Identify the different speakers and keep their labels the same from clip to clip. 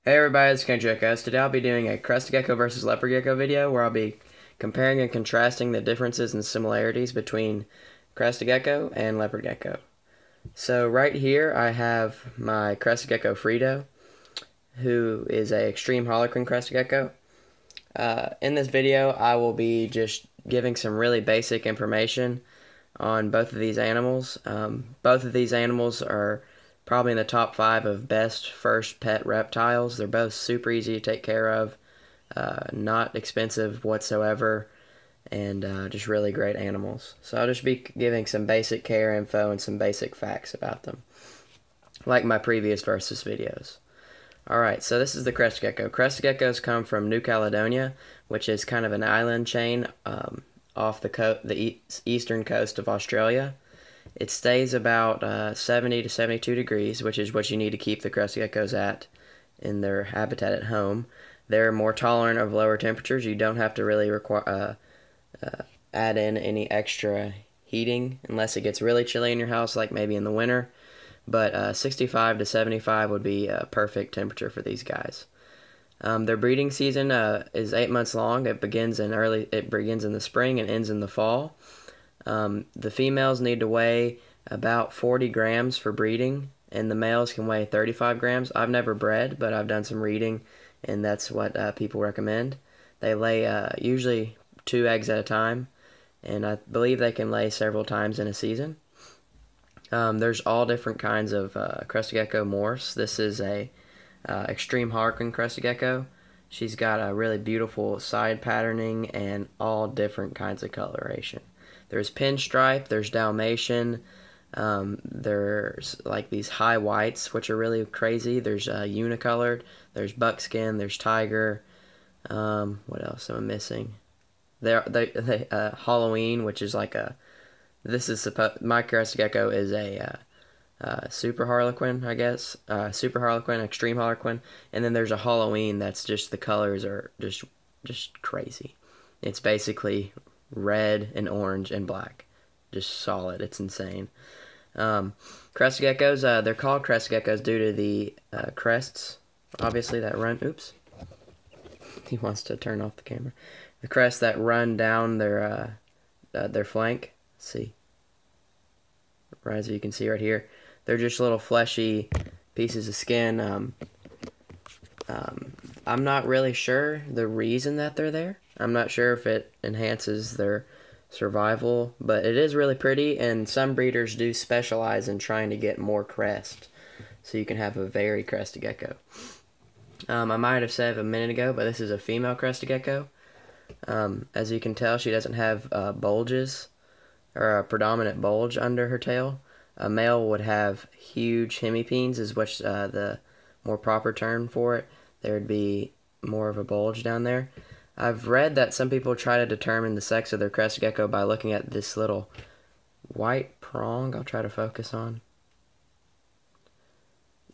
Speaker 1: Hey everybody, it's Crested Geckos. Today I'll be doing a Crested Gecko versus Leopard Gecko video where I'll be comparing and contrasting the differences and similarities between Crested Gecko and Leopard Gecko. So right here I have my Crested Gecko Frito, who is a extreme Harlequin Crested Gecko. In this video I will be just giving some really basic information on both of these animals. Both of these animals are probably in the top 5 of best first pet reptiles. They're both super easy to take care of, not expensive whatsoever, and just really great animals. So I'll just be giving some basic care info and some basic facts about them, like my previous versus videos. Alright, so this is the Crested Gecko. Crested Geckos come from New Caledonia, which is kind of an island chain off the eastern coast of Australia. It stays about 70 to 72 degrees, which is what you need to keep the Crested Geckos at in their habitat at home. They're more tolerant of lower temperatures. You don't have to really add in any extra heating unless it gets really chilly in your house, like maybe in the winter. But 65 to 75 would be a perfect temperature for these guys. Their breeding season is 8 months long. It begins in the spring and ends in the fall. The females need to weigh about 40 grams for breeding, and the males can weigh 35 grams. I've never bred, but I've done some reading, and that's what people recommend. They lay usually 2 eggs at a time, and I believe they can lay several times in a season. There's all different kinds of Crested Gecko morphs. This is a extreme Harlequin Crested Gecko. She's got a really beautiful side patterning and all different kinds of coloration. There's pinstripe, there's Dalmatian, there's like these high whites, which are really crazy. There's unicolored, there's buckskin, there's tiger. What else am I missing? Halloween, which is like my Crested Gecko is a super Harlequin, I guess. Super Harlequin, extreme Harlequin, and then there's a Halloween that's just, the colors are just crazy. It's basically red and orange and black, just solid. It's insane. Crested Geckos, they're called Crested Geckos due to the crests, obviously, that run. Oops, he wants to turn off the camera. The crests that run down their flank. Let's see, right, as you can see right here, they're just little fleshy pieces of skin. I'm not really sure the reason that they're there. I'm not sure if it enhances their survival, but it is really pretty, and some breeders do specialize in trying to get more crest, so you can have a very Crested Gecko. I might have said a minute ago, but this is a female Crested Gecko. As you can tell, she doesn't have bulges, or a predominant bulge under her tail. A male would have huge hemipenes, is what's the more proper term for it. There would be more of a bulge down there. I've read that some people try to determine the sex of their Crested Gecko by looking at this little white prong. I'll try to focus on.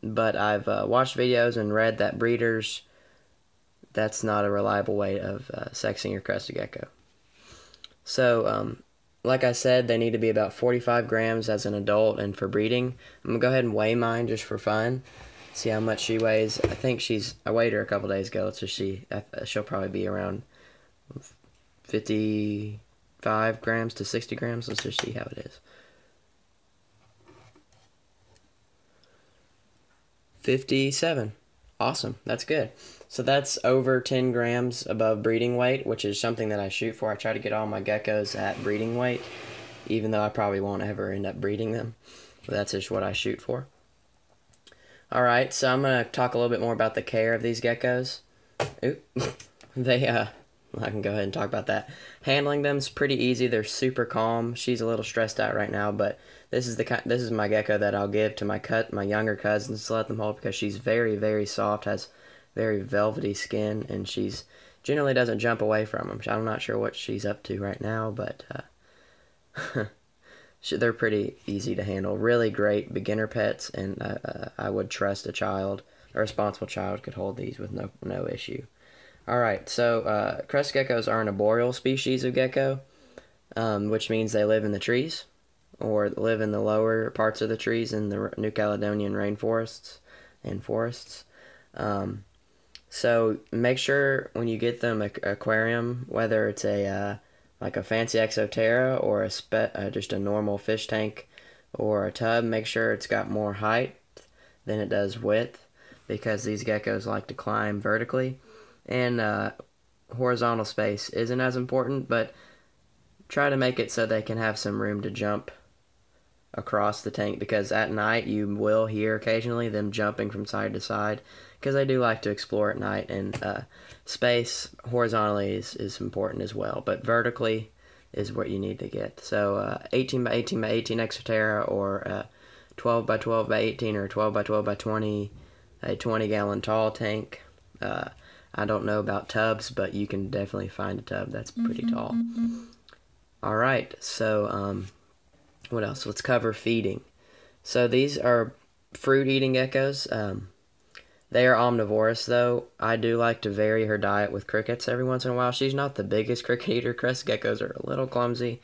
Speaker 1: But I've watched videos and read that breeders, that's not a reliable way of sexing your Crested Gecko. So, like I said, they need to be about 45 grams as an adult, and for breeding, I'm going to go ahead and weigh mine just for fun. See how much she weighs. I weighed her a couple days ago. Let's just see. She'll probably be around 55 grams to 60 grams. Let's just see how it is. 57. Awesome. That's good. So that's over 10 grams above breeding weight, which is something that I shoot for. I try to get all my geckos at breeding weight, even though I probably won't ever end up breeding them. But that's just what I shoot for. Alright, so I'm going to talk a little bit more about the care of these geckos. Oop. I can go ahead and talk about that. Handling them's pretty easy. They're super calm. She's a little stressed out right now, but this is my gecko that I'll give to my younger cousins to let them hold, because she's very, very soft, has very velvety skin, and she's generally doesn't jump away from them. I'm not sure what she's up to right now, but they're pretty easy to handle. Really great beginner pets, and I would trust a responsible child could hold these with no issue. Alright, so Crested Geckos are an arboreal species of gecko, which means they live in the trees, or live in the lower parts of the trees in the New Caledonian rainforests and forests. So make sure when you get them an aquarium, whether it's a like a fancy Exoterra or just a normal fish tank or a tub, make sure it's got more height than it does width, because these geckos like to climb vertically, and horizontal space isn't as important, but try to make it so they can have some room to jump across the tank, because at night you will hear occasionally them jumping from side to side, because they do like to explore at night, and space horizontally is important as well, but vertically is what you need to get. So 18 by 18 by 18 Exoterra, or 12 by 12 by 18, or 12 by 12 by 20, a 20-gallon tall tank. I don't know about tubs, but you can definitely find a tub that's pretty tall. Alright, so what else? Let's cover feeding. So these are fruit-eating geckos. They are omnivorous, though. I do like to vary her diet with crickets every once in a while. She's not the biggest cricket eater. Crested geckos are a little clumsy,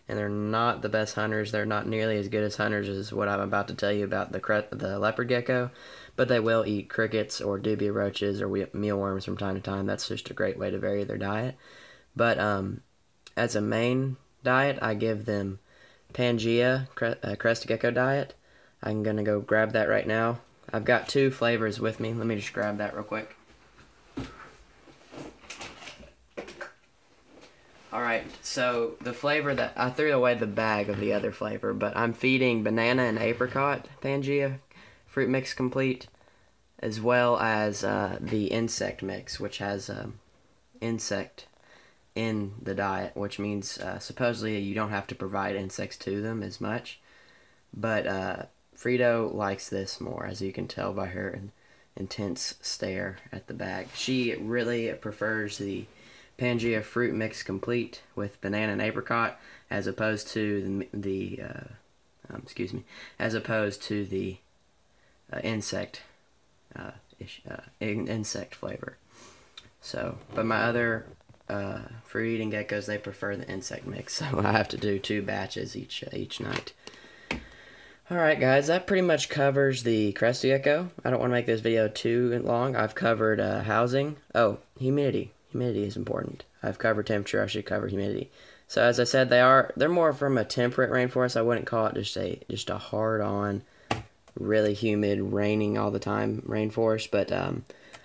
Speaker 1: and they're not the best hunters. They're not nearly as good as hunters as what I'm about to tell you about the leopard gecko, but they will eat crickets or dubia roaches or mealworms from time to time. That's just a great way to vary their diet. But as a main diet, I give them Pangaea, Crested Gecko diet. I'm going to go grab that right now. I've got two flavors with me. Let me just grab that real quick. Alright, so the flavor that I threw away the bag of the other flavor, but I'm feeding banana and apricot Pangaea fruit mix complete, as well as the insect mix, which has insect in the diet, which means supposedly you don't have to provide insects to them as much, but Frito likes this more, as you can tell by her intense stare at the bag. She really prefers the Pangaea fruit mix complete with banana and apricot, as opposed to the insect insect flavor. So, but my other fruit-eating geckos, they prefer the insect mix, so I have to do 2 batches each night. Alright guys, that pretty much covers the Crested Gecko. I don't want to make this video too long. I've covered housing. Oh, humidity. Humidity is important. I've covered temperature. I should cover humidity. So as I said, they're more from a temperate rainforest. I wouldn't call it just a hard-on, really humid, raining all the time rainforest. But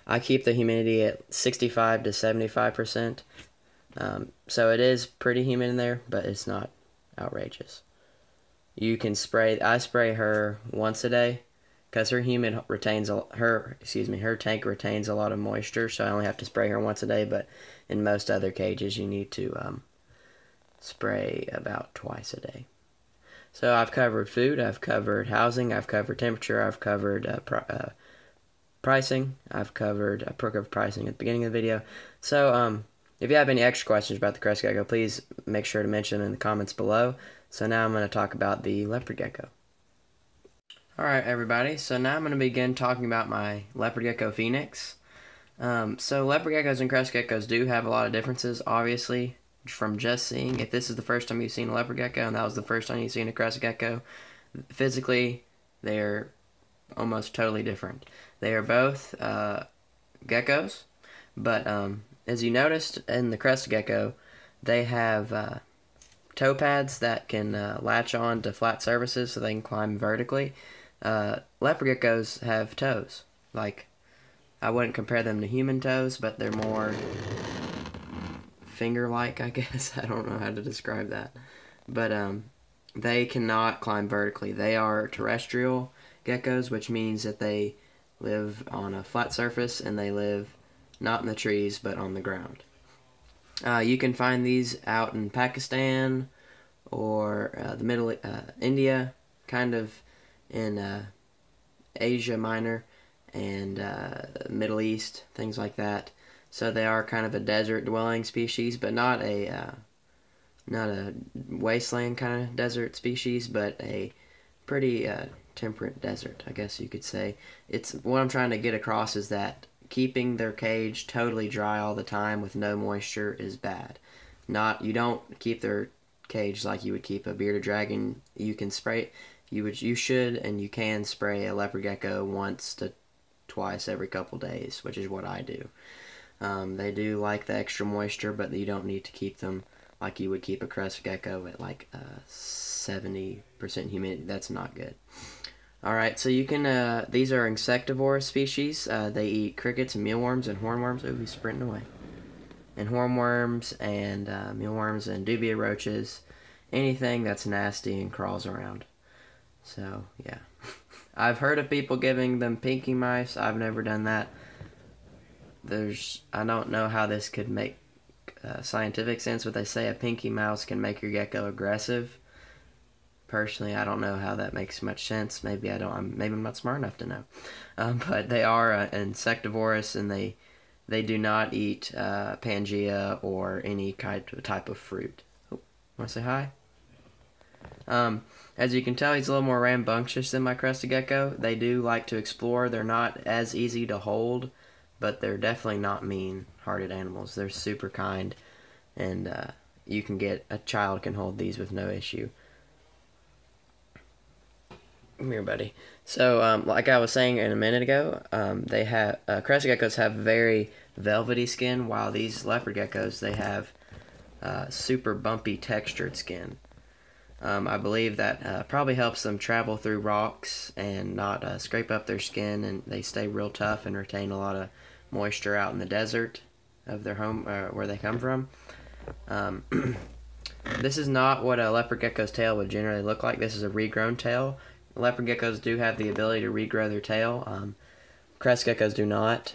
Speaker 1: I keep the humidity at 65 to 75%. So it is pretty humid in there, but it's not outrageous. You can spray. I spray her once a day, because her tank retains a lot of moisture, so I only have to spray her once a day. But in most other cages, you need to spray about twice a day. So I've covered food, I've covered housing, I've covered temperature, I've covered pricing. I've covered pricing at the beginning of the video. So if you have any extra questions about the Crested Gecko, please make sure to mention them in the comments below. So now I'm going to talk about the Leopard Gecko. Alright everybody, so now I'm going to begin talking about my Leopard Gecko Phoenix. So Leopard Geckos and Crested Geckos do have a lot of differences, obviously, from just seeing. If this is the first time you've seen a Leopard Gecko and that was the first time you've seen a Crested Gecko, physically they're almost totally different. They are both geckos, but as you noticed in the Crested Gecko, they have toe pads that can latch on to flat surfaces so they can climb vertically. Leopard geckos have toes. Like, I wouldn't compare them to human toes, but they're more finger-like, I guess. I don't know how to describe that. But they cannot climb vertically. They are terrestrial geckos, which means that they live on a flat surface, and they live not in the trees, but on the ground. You can find these out in Pakistan or India, kind of in Asia Minor and Middle East, things like that. So they are kind of a desert-dwelling species, but not a wasteland kind of desert species, but a pretty temperate desert, I guess you could say. It's what I'm trying to get across is that keeping their cage totally dry all the time with no moisture is bad. You don't keep their cage like you would keep a bearded dragon. You can spray. You should and you can spray a leopard gecko once to twice every couple days, which is what I do. They do like the extra moisture, but you don't need to keep them like you would keep a Crested Gecko at like 70% humidity. That's not good. Alright, so you can, these are insectivore species. They eat crickets and mealworms and hornworms. Oh, he's sprinting away. And hornworms and mealworms and dubia roaches. Anything that's nasty and crawls around. So, yeah. I've heard of people giving them pinky mice. I've never done that. I don't know how this could make scientific sense, but they say a pinky mouse can make your gecko aggressive. Personally, I don't know how that makes much sense. Maybe maybe I'm not smart enough to know. But they are insectivorous, and they do not eat Pangaea or any type of fruit. Oh, want to say hi? As you can tell, he's a little more rambunctious than my Crested Gecko. They do like to explore. They're not as easy to hold, but they're definitely not mean-hearted animals. They're super kind, and a child can hold these with no issue. Come here, buddy. So, like I was saying a minute ago, Crested Geckos have very velvety skin, while these Leopard Geckos, they have super bumpy textured skin. I believe that probably helps them travel through rocks and not scrape up their skin, and they stay real tough and retain a lot of moisture out in the desert of their home, where they come from. This is not what a Leopard Gecko's tail would generally look like. This is a regrown tail. Leopard Geckos do have the ability to regrow their tail. Crested Geckos do not.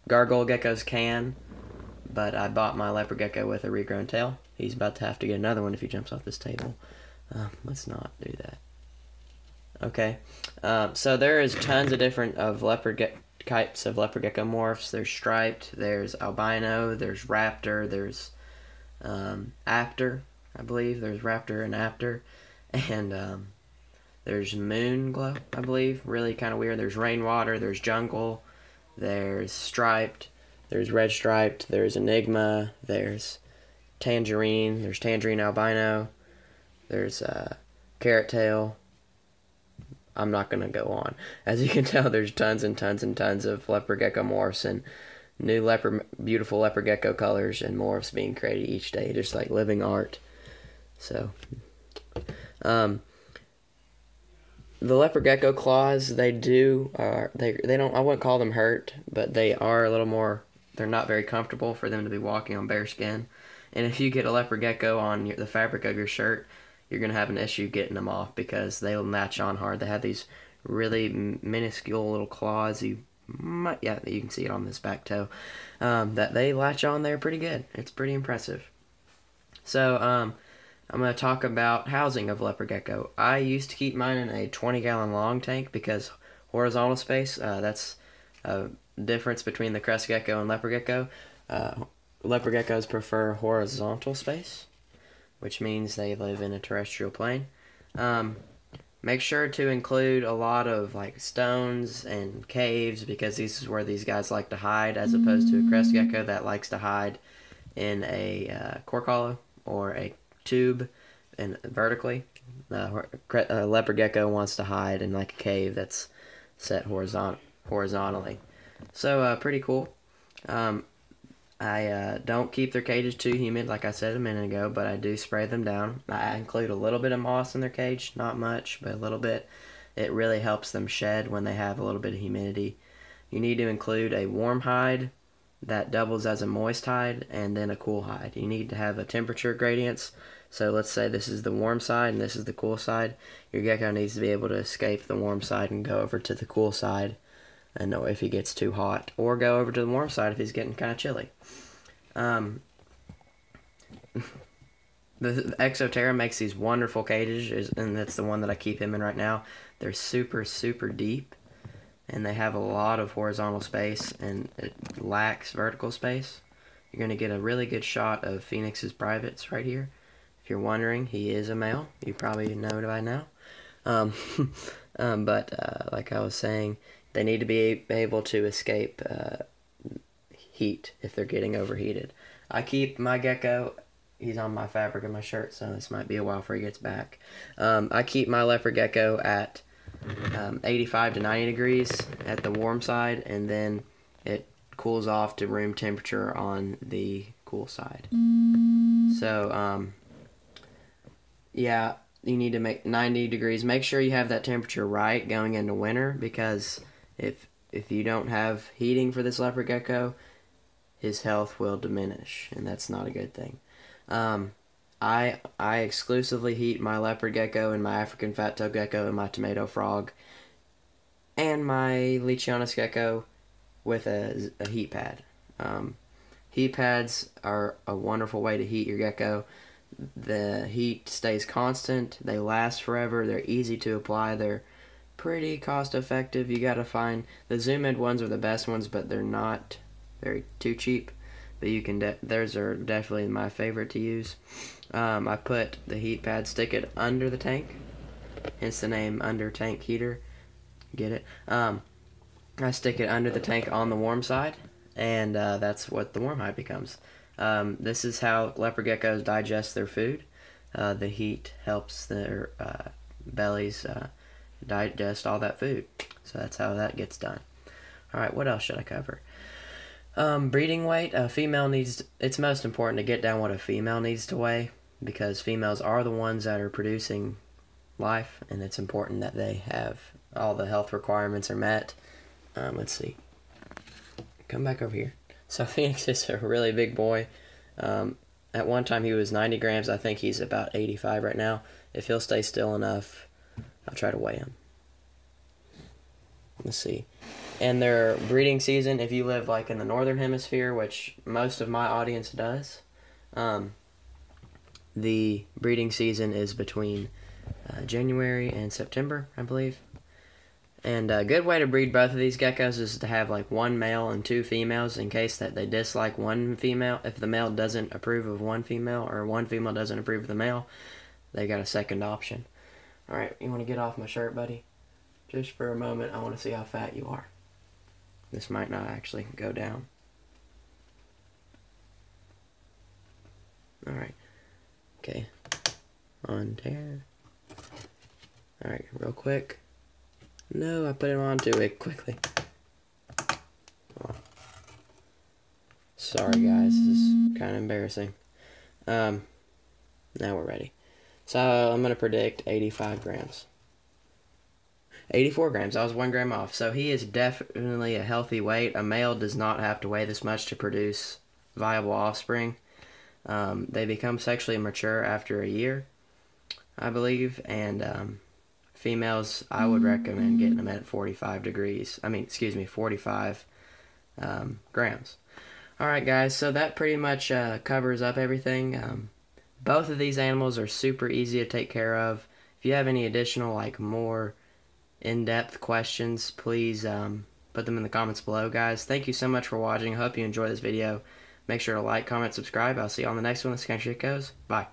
Speaker 1: Gargoyle Geckos can, but I bought my Leopard Gecko with a regrown tail. He's about to have to get another one if he jumps off this table. Let's not do that. Okay, so there is tons of different types of Leopard Gecko morphs. There's striped, there's albino, there's raptor, there's apter, I believe. There's raptor and apter, and there's moon glow, I believe. Really kind of weird. There's rainwater, there's jungle, there's striped, there's red striped, there's enigma, there's tangerine albino, there's carrot tail. I'm not going to go on. As you can tell, there's tons and tons and tons of Leopard Gecko morphs and new beautiful Leopard Gecko colors and morphs being created each day, just like living art. So, the Leopard Gecko claws, they don't, I wouldn't call them hurt, but they are a little more, they're not very comfortable for them to be walking on bare skin. And if you get a Leopard Gecko on the fabric of your shirt, you're going to have an issue getting them off because they'll latch on hard. They have these really minuscule little claws. You can see it on this back toe. That they latch on there pretty good. It's pretty impressive. So, I'm going to talk about housing of Leopard Gecko. I used to keep mine in a 20-gallon long tank because horizontal space, that's a difference between the Crested Gecko and Leopard Gecko. Leopard Geckos prefer horizontal space, which means they live in a terrestrial plane. Make sure to include a lot of like stones and caves because this is where these guys like to hide, as opposed to a Crested Gecko that likes to hide in a cork hollow or a tube and vertically. Leopard Gecko wants to hide in like a cave that's set horizontally. So pretty cool. I don't keep their cages too humid, like I said a minute ago, but I do spray them down. I include a little bit of moss in their cage, not much, but a little bit. It really helps them shed when they have a little bit of humidity. You need to include a warm hide that doubles as a moist hide, and then a cool hide. You need to have a temperature gradients. So let's say this is the warm side and this is the cool side. Your gecko needs to be able to escape the warm side and go over to the cool side and know if he gets too hot, or go over to the warm side if he's getting kind of chilly. The Exoterra makes these wonderful cages, and that's the one that I keep him in right now. They're super, super deep, and they have a lot of horizontal space, and it lacks vertical space. You're going to get a really good shot of Phoenix's privates right here. If you're wondering, he is a male. You probably know it by now. Like I was saying, they need to be able to escape heat if they're getting overheated. I keep my gecko, he's on my fabric of my shirt, so this might be a while before he gets back. I keep my Leopard Gecko at 85 to 90 degrees at the warm side, and then it cools off to room temperature on the cool side. So yeah, you need to make 90 degrees. Make sure you have that temperature right going into winter, because if you don't have heating for this leopard gecko, his health will diminish, and that's not a good thing. I exclusively heat my leopard gecko and my African fat-tailed gecko and my tomato frog and my Leachionis gecko with a heat pad. Heat pads are a wonderful way to heat your gecko. The heat stays constant, they last forever, they're easy to apply, they're pretty cost effective. You gotta find, the Zoom Ed ones are the best ones, but they're not too cheap. But you can, those are definitely my favorite to use. I put the heat pad, stick it under the tank, hence the name under tank heater. Get it? I stick it under the tank on the warm side, and that's what the warm hide becomes. This is how leopard geckos digest their food. The heat helps their bellies digest all that food. So that's how that gets done. Alright, what else should I cover? Breeding weight. A female needs, it's most important to get down what a female needs to weigh, because females are the ones that are producing life, and it's important that they have all the health requirements are met. Let's see. Come back over here. So Phoenix is a really big boy. At one time he was 90 grams. I think he's about 85 right now. If he'll stay still enough, I'll try to weigh him. Let's see. And their breeding season, if you live like in the northern hemisphere, which most of my audience does, the breeding season is between January and September, I believe. And a good way to breed both of these geckos is to have like one male and two females, in case that they dislike one female. If the male doesn't approve of one female, or one female doesn't approve of the male, they got a second option. Alright, you want to get off my shirt, buddy? Just for a moment, I want to see how fat you are. This might not actually go down. Alright. Okay. On there. Alright, real quick. No, I put it on too quickly. Oh. Sorry guys, this is kind of embarrassing. Now we're ready. So I'm going to predict 85 grams. 84 grams, I was 1 gram off. So he is definitely a healthy weight. A male does not have to weigh this much to produce viable offspring. They become sexually mature after a year, I believe, and females, I would recommend getting them at 45 grams. Alright guys, so that pretty much covers up everything. Both of these animals are super easy to take care of. If you have any additional, like, more in-depth questions, please put them in the comments below, guys. Thank you so much for watching. I hope you enjoyed this video. Make sure to like, comment, subscribe. I'll see you on the next one. This is Crested Geckos. Bye.